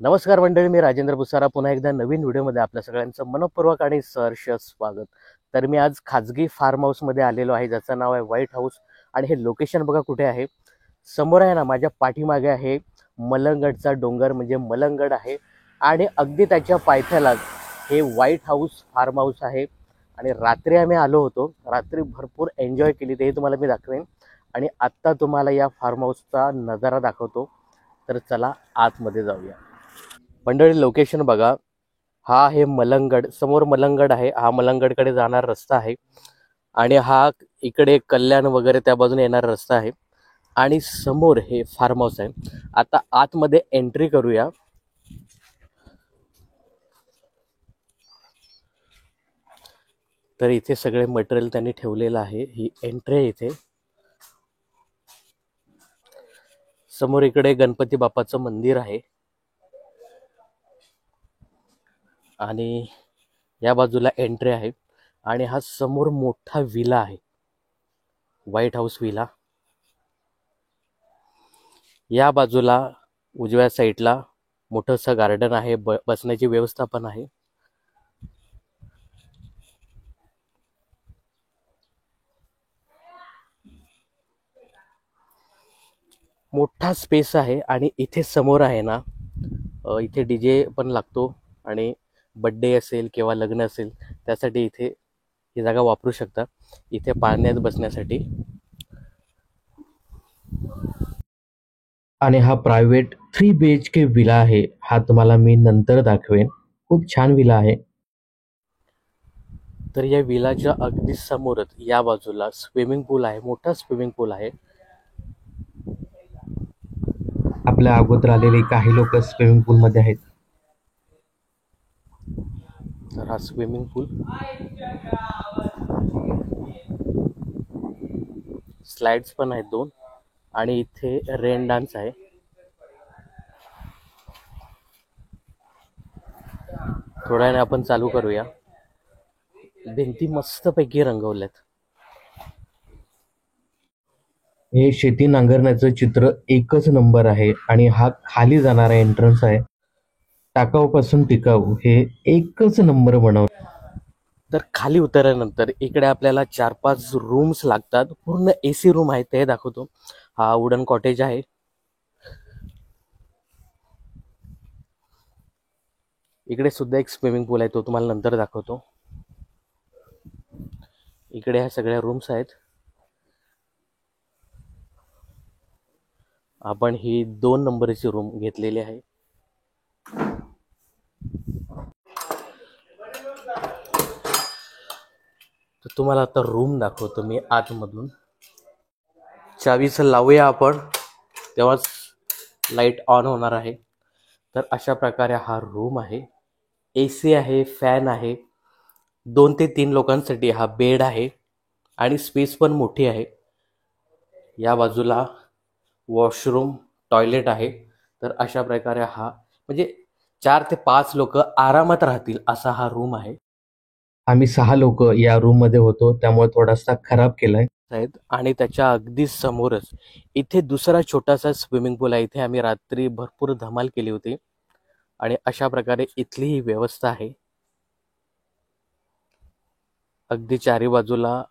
नमस्कार मंडळी, मी राजेंद्र बुसारा पुन्हा एकदा नवीन व्हिडिओमध्ये आपल्या सगळ्यांचं मनपूर्वक आणि सहर्ष स्वागत. तर मी आज खाजगी फार्म हाऊसमध्ये आलेलो आहे, ज्याचं नाव आहे व्हाईट हाऊस. आणि हे लोकेशन बघा कुठे आहे. समोर आहे ना, माझ्या पाठीमागे आहे मलंगडचा डोंगर, म्हणजे मलंगड आहे. आणि अगदी त्याच्या पायथ्यालाच हे व्हाईट हाऊस फार्म हाऊस आहे. आणि रात्री आम्ही आलो होतो, रात्री भरपूर एन्जॉय केली, ते तुम्हाला मी दाखवेन. आणि आत्ता तुम्हाला या फार्म हाऊसचा नजारा दाखवतो. तर चला आतमध्ये जाऊया. मंडळी लोकेशन बघा, हा आहे मलंगड. समोर मलंगड आहे, हा मलंगडकडे जाणारा रस्ता आहे. आणि हा इकडे कल्याण वगैरे त्या बाजूने येणारा रस्ता आहे. आणि समोर हे फार्म हाऊस आहे. आता आतमध्ये एंट्री करूया. तर इथे सगळे मटेरियल त्यांनी ठेवलेलं आहे. ही एंट्री आहे इथे. समोर इकडे गणपती बाप्पाचं मंदिर आहे. आणि या बाजूला एंट्री आहे. आणि हा समोर मोठा विला आहे, व्हाईट हाऊस विला. या बाजूला उजव्या साईडला मोठंसं गार्डन आहे, बसण्याची व्यवस्था पण आहे. मोठा स्पेस आहे. आणि इथे समोर आहे ना, इथे डीजे पण लागतो. आणि बड्डे असेल किंवा लग्न असेल त्यासाठी इथे ही जागा वापरू शकता, इथे पाण्यात बसण्यासाठी. आणि हा प्रायव्हेट 3 BHK विला आहे. हा तुम्हाला मी नंतर दाखवेन. खूप छान विला आहे. तर या विलाच्या अगदी समोरच या बाजूला स्विमिंग पूल आहे, मोठा स्विमिंग पूल आहे. आपल्या अगोदर आलेले काही लोक स्विमिंग पूलमध्ये आहेत. तर हा स्विमिंग पूल, स्लाइड्स पण आहेत 2. आणि इथे रेन डान्स आहे. थोड्या वेळाने आपण चालू करूया. भिंती मस्तपैकी रंगवल्यात. हे शेती नांगरण्याचं चित्र एकच नंबर आहे. आणि हा खाली जाणारा एंट्रन्स आहे, टाकाऊ पासून टिकाऊ, हे एकच नंबर बनव. तर खाली उतरल्यानंतर इकडे आपल्याला 4-5 रूम्स लागतात. पूर्ण AC रूम आहे, ते दाखवतो. हा वुडन कॉटेज आहे. इकडे सुद्धा एक स्विमिंग पूल आहे, तो तुम्हाला नंतर दाखवतो. इकडे ह्या सगळ्या रूम्स आहेत. आपण ही 2 नंबरची रूम घेतलेली आहे. तर तुम्हाला आता रूम दाखवतो मी आतमधून. चावीचं लावूया आपण, तेव्हाच लाईट ऑन होणार आहे. तर अशा प्रकारे हा रूम आहे. AC आहे, फॅन आहे. 2 ते 3 लोकांसाठी हा बेड आहे. आणि स्पेस पण मोठी आहे. या बाजूला वॉशरूम, टॉयलेट आहे. तर अशा प्रकारे हा, म्हणजे 4 ते 5 लोक आरामात राहतील असा हा रूम आहे. आम्ही 6 लोक या रूम मध्ये होतो, त्यामुळे थोडासा खराब केलाय. आणि त्याच्या अगदी समोरच इथे दुसरा छोटासा स्विमिंग पूल आहे. इथे आम्ही रात्री भरपूर धमाल केली होती. आणि अशा प्रकारे इथली ही व्यवस्था आहे. अगदी चारी बाजूला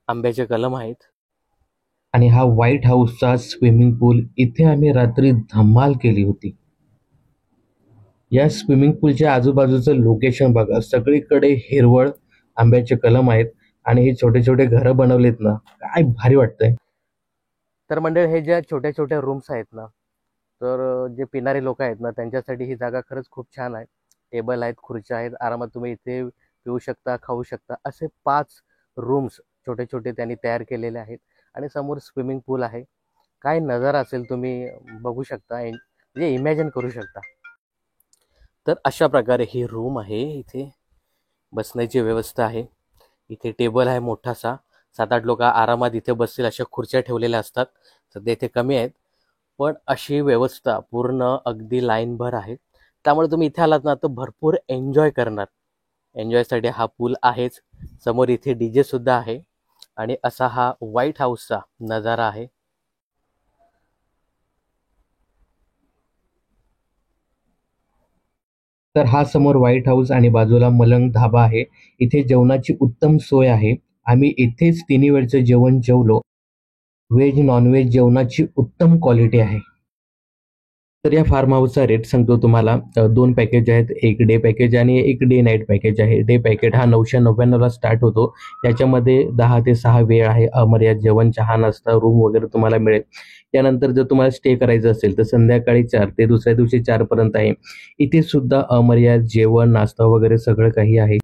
आंब्याचे कलम आहेत. आणि हा व्हाईट हाऊसचा स्विमिंग पूल, इथे आम्ही रात्री धमाल केली होती. या स्विमिंग पूलच्या आजूबाजूचं लोकेशन बघा, सगळीकडे हिरवळ, आंब्याचे कलम आहेत. आणि हे छोटे छोटे घरं बनवलेत ना, काय भारी वाटतंय. तर मंडळ, हे ज्या छोट्या छोट्या रूम्स आहेत ना, तर जे पिणारे लोक आहेत ना, त्यांच्यासाठी ही जागा खरंच खूप छान आहे. टेबल आहेत, खुर्च्या आहेत, आरामात तुम्ही इथे पिऊ शकता, खाऊ शकता. असे 5 रूम्स छोटे छोटे त्यांनी तयार केलेले आहेत. आणि समोर स्विमिंग पूल आहे. काय नजारा असेल तुम्ही बघू शकता, म्हणजे इमॅजिन करू शकता. तर अशा प्रकारे ही रूम आहे. इथे बसण्याची व्यवस्था आहे. इथे टेबल आहे मोठासा, 7-8 लोक आरामात इथे बसतील अशा खुर्च्या ठेवलेल्या असतात. सध्या इथे कमी आहेत, पण अशी व्यवस्था पूर्ण अगदी लाईनभर आहे. त्यामुळे तुम्ही इथे आलात ना, तर भरपूर एन्जॉय करणार. एन्जॉयसाठी हा पूल आहेच. समोर इथे DJ सुद्धा आहे. आणि असा हा व्हाईट हाऊसचा नजारा आहे. तर हा समोर व्हाईट हाऊस आणि बाजूला मलंग धाबा आहे. इथे जेवणाची उत्तम सोय आहे. आम्ही इथेच तिन्ही वेळचं जेवण जेवलो. व्हेज नॉन-व्हेज जेवणाची उत्तम क्वालिटी आहे. तर या फार्म हाऊसचा रेट सांगतो तुम्हाला. 2 पॅकेज आहेत. एक डे पॅकेज आणि एक डे नाईट पॅकेज आहे. डे पॅकेज हा 999 ला स्टार्ट होतो. त्याच्यामध्ये 10 ते 6 वेळ आहे. अमर्याद जेवण, चहा, नाश्ता, रूम वगैरे तुम्हाला मिळेल. त्यानंतर जर तुम्हाला स्टे करायचं असेल तर संध्याकाळी 4 ते दुसऱ्या दिवशी 4 पर्यंत आहे. इथे सुद्धा अमर्याद जेवण, नाश्ता वगैरे सगळं काही आहे.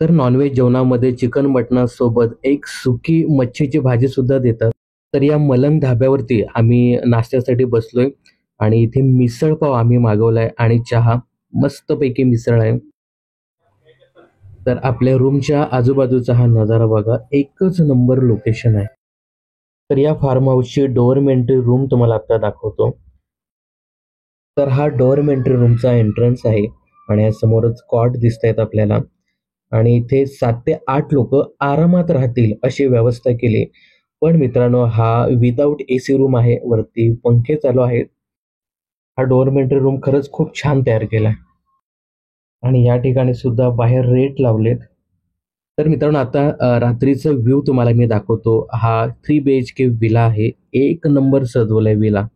तर नॉनव्हेज जेवणामध्ये चिकन मटणासोबत एक सुकी मच्छीची भाजी सुद्धा देतात. तर या मलंग धाब्यावरती आम्ही नाश्त्यासाठी बसलोय आणि इथे मिसळ पाव आम्ही मागवलाय आणि चहा. मस्तपैकी मिसळ आहे. तर आपल्या रूमच्या आजूबाजूचा हा नजारा बघा. एकच नंबर लोकेशन आहे. तर या फार्म हाऊसची डोअरमेंट्री रूम तुम्हाला आता दाखवतो. तर हा डोअरमेंट्री रूमचा एंट्रन्स आहे आणि या समोरच कॉट दिसतायत आपल्याला आणि इथे 7 ते 8 लोकं आरामात राहतील अशी व्यवस्था केली. पण मित्रांनो, हा विदाऊट एसी रूम आहे. वरती पंखे चालू आहेत. हा डोअरमेंट्री रूम खरंच खूप छान तयार केलाय आणि या ठिकाणी सुद्धा बाहेर रेट लावलेत. तर मित्रांनो, आता रात्रीचा व्ह्यू तुम्हाला मी दाखवतो. हा 3 बीएचके विला आहे. एक नंबर सजवलाय विला.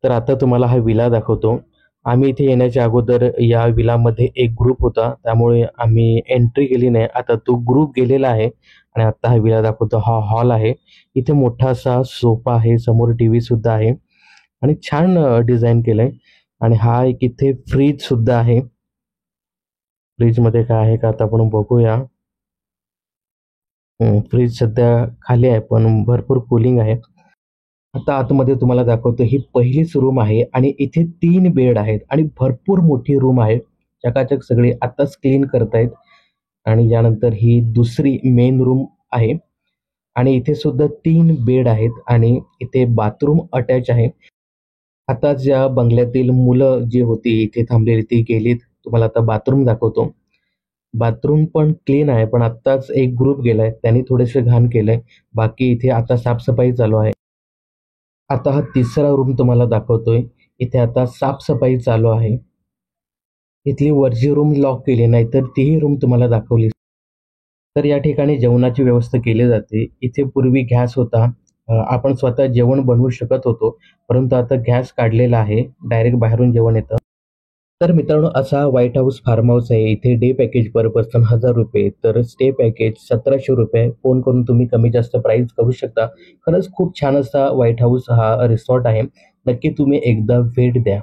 तर आता तुम्हाला हा विला दाखवतो. आम्ही इथे येण्याच्या अगोदर या विलामध्ये एक ग्रुप होता, त्यामुळे आम्ही एंट्री केली नाही. आता तो ग्रुप गेलेला आहे आणि आता हा विला दाखवतो. हा हॉल आहे. इथे मोठा असा सोफा आहे, समोर टीव्ही सुद्धा आहे आणि छान डिझाइन केलंय आणि हा एक इथे फ्रीज सुद्धा आहे. फ्रीजमध्ये काय आहे का आता आपण बघूया. फ्रीज सध्या खाली आहे, पण भरपूर कूलिंग आहे. आता आतमध्ये तुम्हाला दाखवतो. ही पहिलीच रूम आहे आणि इथे 3 बेड आहेत आणि भरपूर मोठी रूम आहे. चकाचक सगळे आताच क्लीन करतायत. आणि यानंतर ही दुसरी मेन रूम आहे आणि इथे सुद्धा 3 बेड आहेत आणि इथे बाथरूम अटॅच आहे. आता ज्या बंगल्यातील मुलं जी होती इथे थांबलेली ती गेलीत. तुम्हाला आता बाथरूम दाखवतो. बाथरूम पण क्लीन आहे, पण आत्ताच एक ग्रुप गेलाय. त्यांनी थोडेसे घाण केलंय. बाकी इथे आता साफसफाई चालू आहे. आता हा तिसरा रूम तुम्हाला दाखवतोय. इथे आता साफसफाई चालू आहे. इथली वरची रूम लॉक केली, नाहीतर तीही रूम तुम्हाला दाखवली. तर या ठिकाणी जेवणाची व्यवस्था केली जाते. इथे पूर्वी गॅस होता. आपण स्वतः जेवण बनवू शकत होतो. परंतु आता गॅस काढलेला आहे. डायरेक्ट बाहेरून जेवण येतं. तर मित्रांनो असा व्हाईट हाऊस फार्म हाऊस आहे. इथे डे पॅकेज पर पर्सन ₹1000, तर स्टे पॅकेज ₹1700. फोन करून तुम्ही कमी जास्त प्राईस करू शकता. खरंच खूप छान असा व्हाईट हाऊस हा रिसॉर्ट आहे. नक्की तुम्ही एकदा भेट द्या.